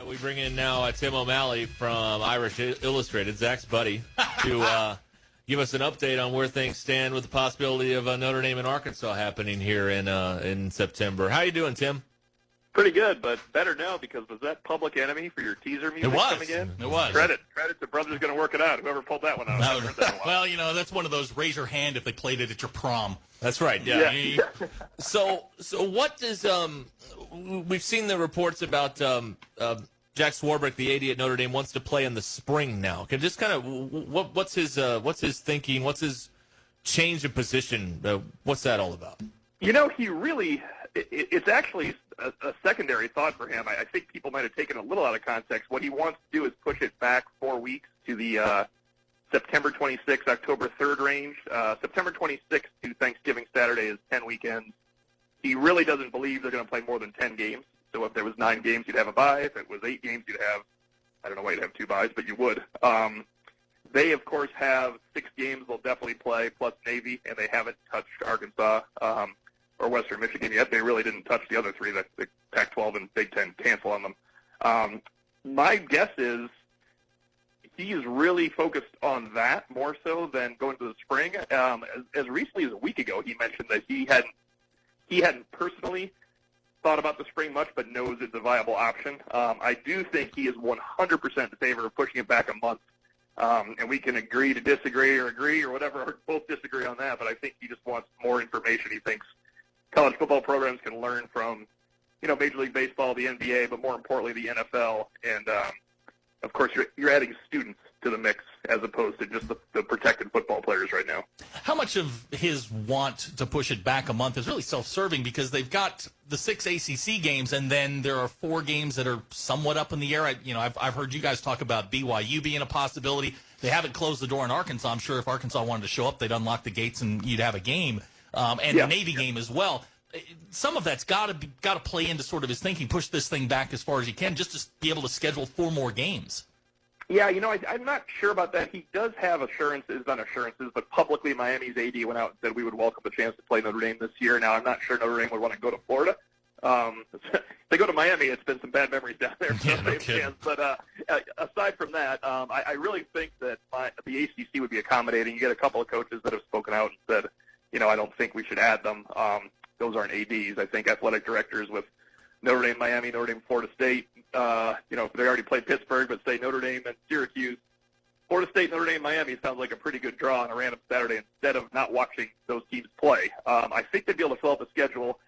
We bring in now Tim O'Malley from Irish Illustrated, Zach's buddy, to give us an update on where things stand with the possibility of Notre Dame and Arkansas happening here in September. How you doing, Tim? Pretty good, but better now because was that Public Enemy for your teaser music coming in? It was. Credit to Brother's Going to Work It Out. Whoever pulled that one out. I haven't heard that in a while. Well, that's one of those raise your hand if they played it at your prom. That's right. Yeah. So what does we've seen the reports about Jack Swarbrick, the AD at Notre Dame, wants to play in the spring now. Can just kind of what's his thinking? What's his change of position? What's that all about? He really it's actually a secondary thought for him. I think people might have taken a little out of context. What he wants to do is push it back 4 weeks to the September 26th, October 3rd range. September 26th to Thanksgiving Saturday is 10 weekends. He really doesn't believe they're going to play more than 10 games. So if there was 9 games, you'd have a bye. If it was 8 games, you'd have, I don't know why you'd have 2 byes, but you would. They, of course, have 6 games they'll definitely play, plus Navy, and they haven't touched Arkansas or Western Michigan yet. They really didn't touch the other 3 that the Pac-12 and Big Ten cancel on them. My guess is he is really focused on that more so than going to the spring. As recently as a week ago, he mentioned that he hadn't personally thought about the spring much, but knows it's a viable option. I do think he is 100% in favor of pushing it back a month. And we can agree to disagree or agree or whatever, or both disagree on that, but I think he just wants more information. He thinks college football programs can learn from, Major League Baseball, the NBA, but more importantly, the NFL. And, of course, you're adding students to the mix as opposed to just the protected football players right now. How much of his want to push it back a month is really self-serving because they've got the 6 ACC games and then there are 4 games that are somewhat up in the air. I've heard you guys talk about BYU being a possibility. They haven't closed the door on Arkansas. I'm sure if Arkansas wanted to show up, they'd unlock the gates and you'd have a game, the Navy game as well. Some of that's got to play into sort of his thinking, push this thing back as far as he can just to be able to schedule 4 more games. Yeah, I'm not sure about that. He does have assurances, but publicly Miami's AD went out and said we would welcome the chance to play Notre Dame this year. Now, I'm not sure Notre Dame would want to go to Florida. If they go to Miami, it's been some bad memories down there. But aside from that, I really think that the ACC would be accommodating. You get a couple of coaches that have spoken out and said, I don't think we should add them. Those aren't ADs. I think athletic directors with Notre Dame, Miami, Notre Dame, Florida State, they already played Pittsburgh, but say Notre Dame and Syracuse. Florida State, Notre Dame, Miami sounds like a pretty good draw on a random Saturday instead of not watching those teams play. I think they'd be able to fill up a schedule.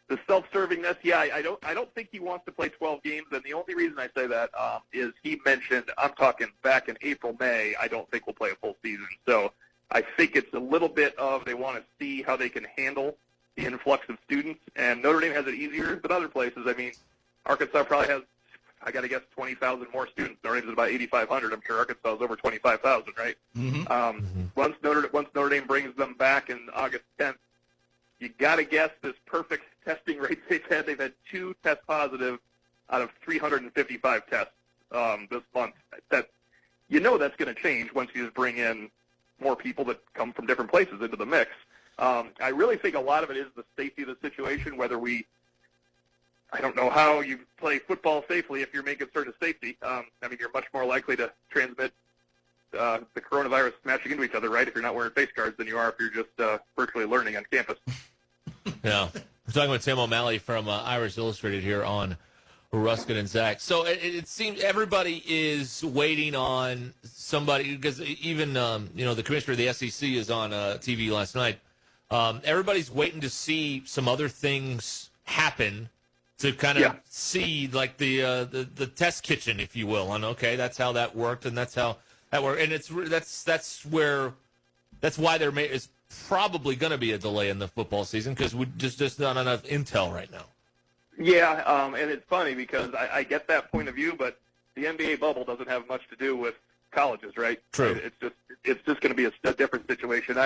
The self-servingness, I don't think he wants to play 12 games, and the only reason I say that is he mentioned, I'm talking back in April, May, I don't think we'll play a full season. So I think it's a little bit of they want to see how they can handle the influx of students, and Notre Dame has it easier than other places. I mean, Arkansas probably has, I got to guess, 20,000 more students. Notre Dame's about 8,500. I'm sure Arkansas is over 25,000, right? Mm-hmm. Once Notre Dame brings them back in August 10th, you got to guess this perfect testing rate they've had. They've had 2 test positive out of 355 tests this month. That's going to change once you just bring in more people that come from different places into the mix. I really think a lot of it is the safety of the situation, I don't know how you play football safely if you're making certain safety. You're much more likely to transmit the coronavirus smashing into each other, right, if you're not wearing face guards than you are if you're just virtually learning on campus. Yeah. We're talking with Tim O'Malley from Irish Illustrated here on Ruskin and Zach. So it seems everybody is waiting on somebody, because even, the commissioner of the SEC is on TV last night. Everybody's waiting to see some other things happen to kind of see, like, the test kitchen, if you will. And, okay, that's how that worked, and that's how that worked. And that's why there is probably going to be a delay in the football season, because we just not enough intel right now. Yeah, and it's funny because I get that point of view, but the NBA bubble doesn't have much to do with colleges, right? True. It's just going to be a different situation.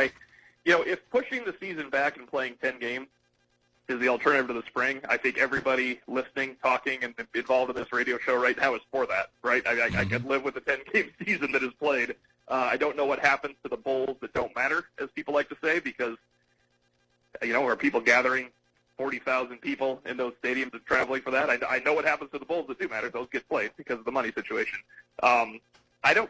If pushing the season back and playing 10 games is the alternative to the spring, I think everybody listening, talking, and involved in this radio show right now is for that, right? I could live with a 10-game season that is played. I don't know what happens to the bowls that don't matter, as people like to say, because, are people gathering 40,000 people in those stadiums and traveling for that. I know what happens to the Bulls that do matter. Those get played because of the money situation. I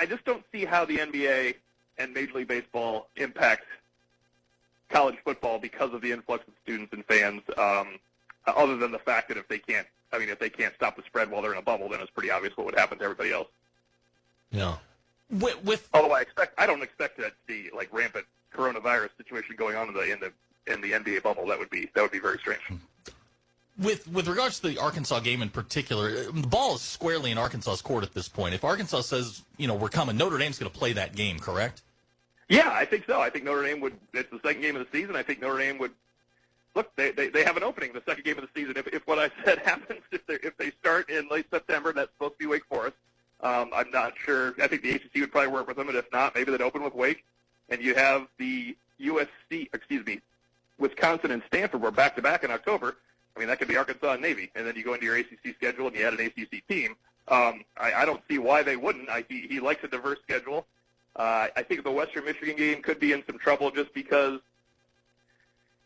just don't see how the NBA and Major League Baseball impact college football because of the influx of students and fans, other than the fact that if they can't stop the spread while they're in a bubble, then it's pretty obvious what would happen to everybody else. Yeah. Although I don't expect that to be like rampant coronavirus situation going on in the NBA bubble. That would be very strange. With regards to the Arkansas game in particular, the ball is squarely in Arkansas's court at this point. If Arkansas says, we're coming, Notre Dame's going to play that game, correct? Yeah, I think so. I think Notre Dame would. It's the second game of the season. I think Notre Dame would. Look, they have an opening the second game of the season. If what I said happens, if they start in late September, that's supposed to be Wake Forest. I'm not sure. I think the ACC would probably work with them, and if not, maybe they'd open with Wake. And you have the Wisconsin and Stanford were back-to-back in October. I mean, that could be Arkansas and Navy. And then you go into your ACC schedule and you add an ACC team. I don't see why they wouldn't. He likes a diverse schedule. I think the Western Michigan game could be in some trouble just because,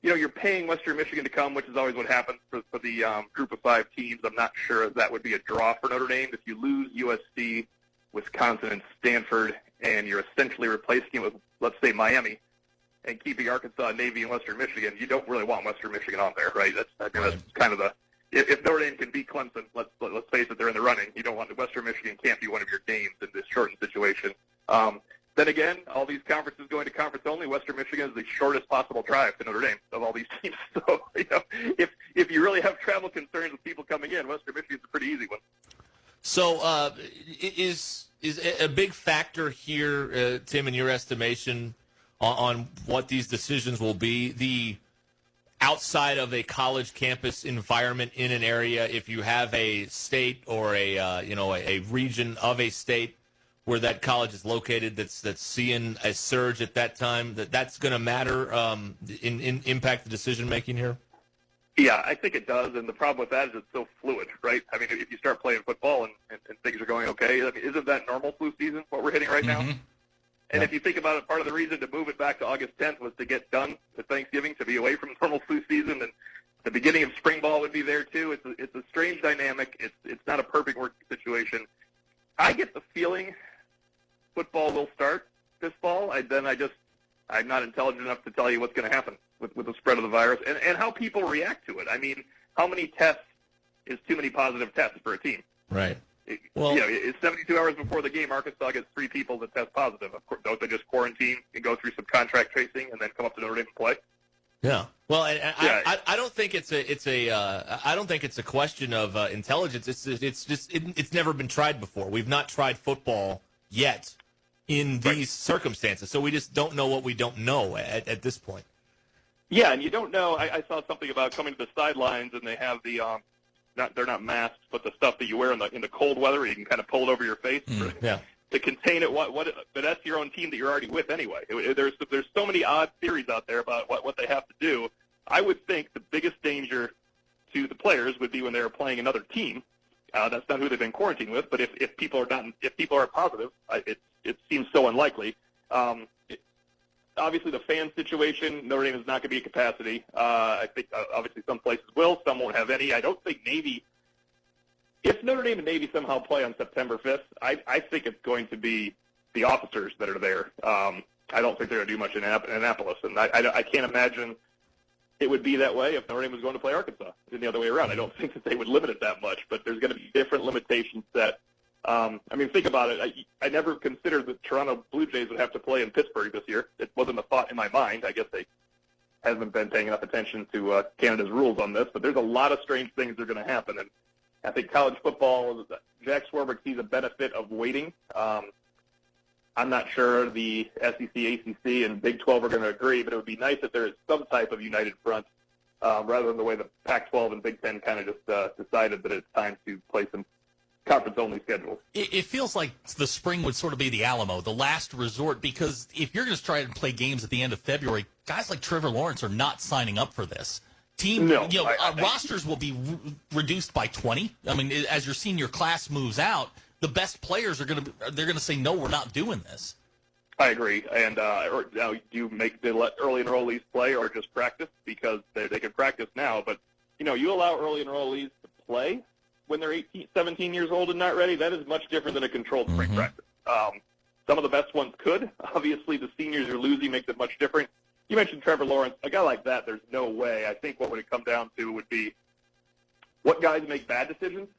you're paying Western Michigan to come, which is always what happens for the group of 5 teams. I'm not sure that would be a draw for Notre Dame. If you lose USC, Wisconsin, and Stanford, and you're essentially replacing it with, let's say, Miami, and keeping Arkansas, Navy, and Western Michigan, you don't really want Western Michigan on there, right? That's kind of the – if Notre Dame can beat Clemson, let's face it, they're in the running. You don't want – Western Michigan can't be one of your games in this shortened situation. Then again, all these conferences going to conference only, Western Michigan is the shortest possible drive to Notre Dame of all these teams. So, if you really have travel concerns with people coming in, Western Michigan's a pretty easy one. So is a big factor here, Tim, in your estimation, on what these decisions will be, the outside of a college campus environment in an area, if you have a state or a region of a state where that college is located that's seeing a surge at that time, that's going to matter in impact the decision making here? Yeah, I think it does, and the problem with that is it's so fluid, right? I mean, if you start playing football and things are going okay, I mean, isn't that normal flu season, what we're hitting right now? And if you think about it, part of the reason to move it back to August 10th was to get done with Thanksgiving, to be away from normal flu season, and the beginning of spring ball would be there too. It's a strange dynamic. It's not a perfect working situation. I get the feeling football will start this fall. I'm not intelligent enough to tell you what's going to happen with the spread of the virus and how people react to it. I mean, how many tests is too many positive tests for a team? Right. It's 72 hours before the game. Arkansas gets 3 people that test positive. Of course, don't they just quarantine and go through some contract tracing and then come up to Notre Dame and play? Yeah. Well, I don't think it's a question of intelligence. It's never been tried before. We've not tried football yet in these circumstances, so we just don't know what we don't know at this point. Yeah, and you don't know. I saw something about coming to the sidelines, and they have the they're not masks, but the stuff that you wear in the cold weather, where you can kind of pull it over your face to contain it. But that's your own team that you're already with anyway. There's so many odd theories out there about what they have to do. I would think the biggest danger to the players would be when they're playing another team. That's not who they've been quarantined with, but if people are positive, it seems so unlikely. Obviously, the fan situation, Notre Dame is not going to be at capacity. I think obviously some places will, some won't have any. I don't think Navy. If Notre Dame and Navy somehow play on September 5th, I think it's going to be the officers that are there. I don't think they're going to do much in Annapolis, and I can't imagine it would be that way if Notre Dame was going to play Arkansas and the other way around. I don't think that they would limit it that much, but there's going to be different limitations that think about it. I never considered that Toronto Blue Jays would have to play in Pittsburgh this year. It wasn't a thought in my mind. I guess they haven't been paying enough attention to Canada's rules on this, but there's a lot of strange things that are going to happen. And I think college football, Jack Swarbrick sees a benefit of waiting. I'm not sure the SEC, ACC, and Big 12 are going to agree, but it would be nice if there is some type of united front rather than the way the Pac-12 and Big 10 kind of just decided that it's time to play some conference-only schedule. It feels like the spring would sort of be the Alamo, the last resort, because if you're going to try and play games at the end of February, guys like Trevor Lawrence are not signing up for this. Rosters will be reduced by 20. I mean, as your senior class moves out, the best players they're going to say, no, we're not doing this. I agree. And now, do you let early enrollees play or just practice? Because they can practice now, but you allow early enrollees to play when they're 17 years old and not ready. That is much different than a controlled spring practice. Some of the best ones could. Obviously, the seniors you're losing makes it much different. You mentioned Trevor Lawrence. A guy like that, there's no way. I think what would it come down to would be what guys make bad decisions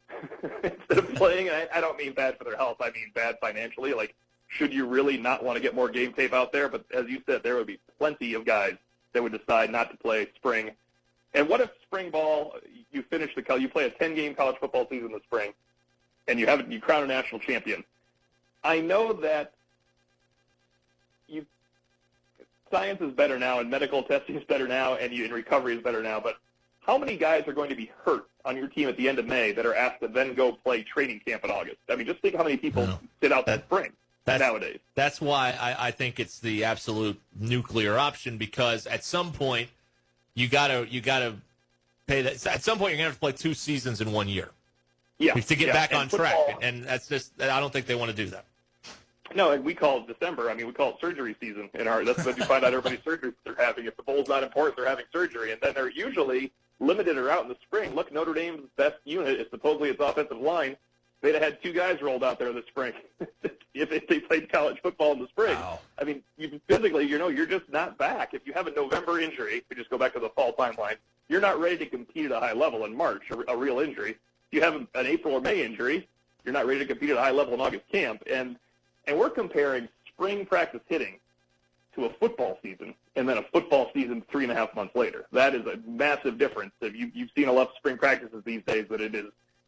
instead of playing. And I don't mean bad for their health. I mean bad financially. Like, should you really not want to get more game tape out there? But as you said, there would be plenty of guys that would decide not to play spring. And what if spring ball, you play a 10-game college football season in the spring, and you crown a national champion? I know that science is better now, and medical testing is better now, and recovery is better now, but how many guys are going to be hurt on your team at the end of May that are asked to then go play training camp in August? I mean, just think how many people sit out that spring nowadays. That's why I think it's the absolute nuclear option, because at some point you gotta pay that. At some point you're gonna have to play 2 seasons in 1 year. Yeah, to get back on football, track, and that's just, I don't think they want to do that. No, and we call it December. I mean, we call it surgery season in our. That's when you find out everybody's surgery they're having. If the bowl's not important, they're having surgery, and then they're usually limited or out in the spring. Look, Notre Dame's best unit is supposedly its offensive line. They'd have had 2 guys rolled out there this spring if they played college football in the spring. Wow. I mean, physically, you're just not back. If you have a November injury, we just go back to the fall timeline, you're not ready to compete at a high level in March, a real injury. If you have an April or May injury, you're not ready to compete at a high level in August camp. And we're comparing spring practice hitting to a football season, and then a football season 3.5 months later. That is a massive difference. You've seen enough spring practices these days that it is,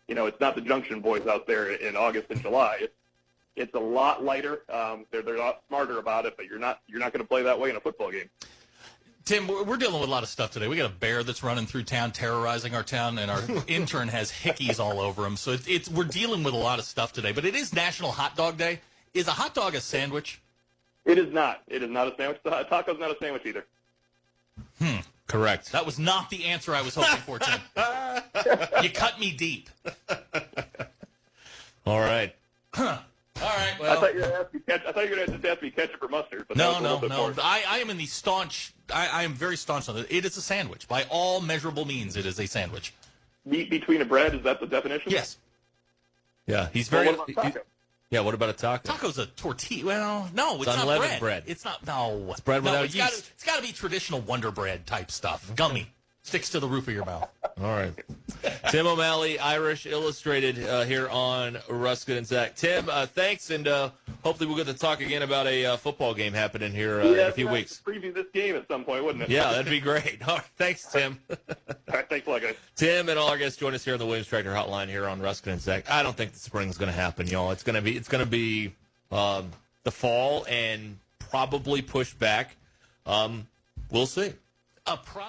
it's not the Junction Boys out there in August and July. It's a lot lighter. They're a lot smarter about it, but you're not going to play that way in a football game. Tim, we're dealing with a lot of stuff today. We got a bear that's running through town, terrorizing our town, and our intern has hickeys all over him. So we're dealing with a lot of stuff today. But it is National Hot Dog Day. Is a hot dog a sandwich? It is not. It is not a sandwich. The taco's not a sandwich either. Correct. That was not the answer I was hoping for, Tim. You cut me deep. All right. All right. Well, I thought you were going to just ask me ketchup or mustard. But no. I am in the staunch. I am very staunch on it. It is a sandwich. By all measurable means, it is a sandwich. Meat between a bread, is that the definition? Yes. Yeah, he's very. Well, what about taco? Yeah, what about a taco? Taco's a tortilla. Well, no, it's not unleavened bread. It's not. No, it's bread without yeast. It's got to be traditional Wonder Bread type stuff. Gummy, sticks to the roof of your mouth. All right. Tim O'Malley, Irish Illustrated, here on Ruskin and Zach. Tim, thanks, and hopefully we'll get to talk again about a football game happening here in a few weeks. Preview this game at some point, wouldn't it? Yeah, that'd be great. All right, thanks, Tim. All right, thanks a lot, guys. Tim and all our guests join us here on the Williams Tractor Hotline here on Ruskin and Zach. I don't think the spring's going to happen, y'all. It's going to be the fall and probably pushed back. We'll see. A product.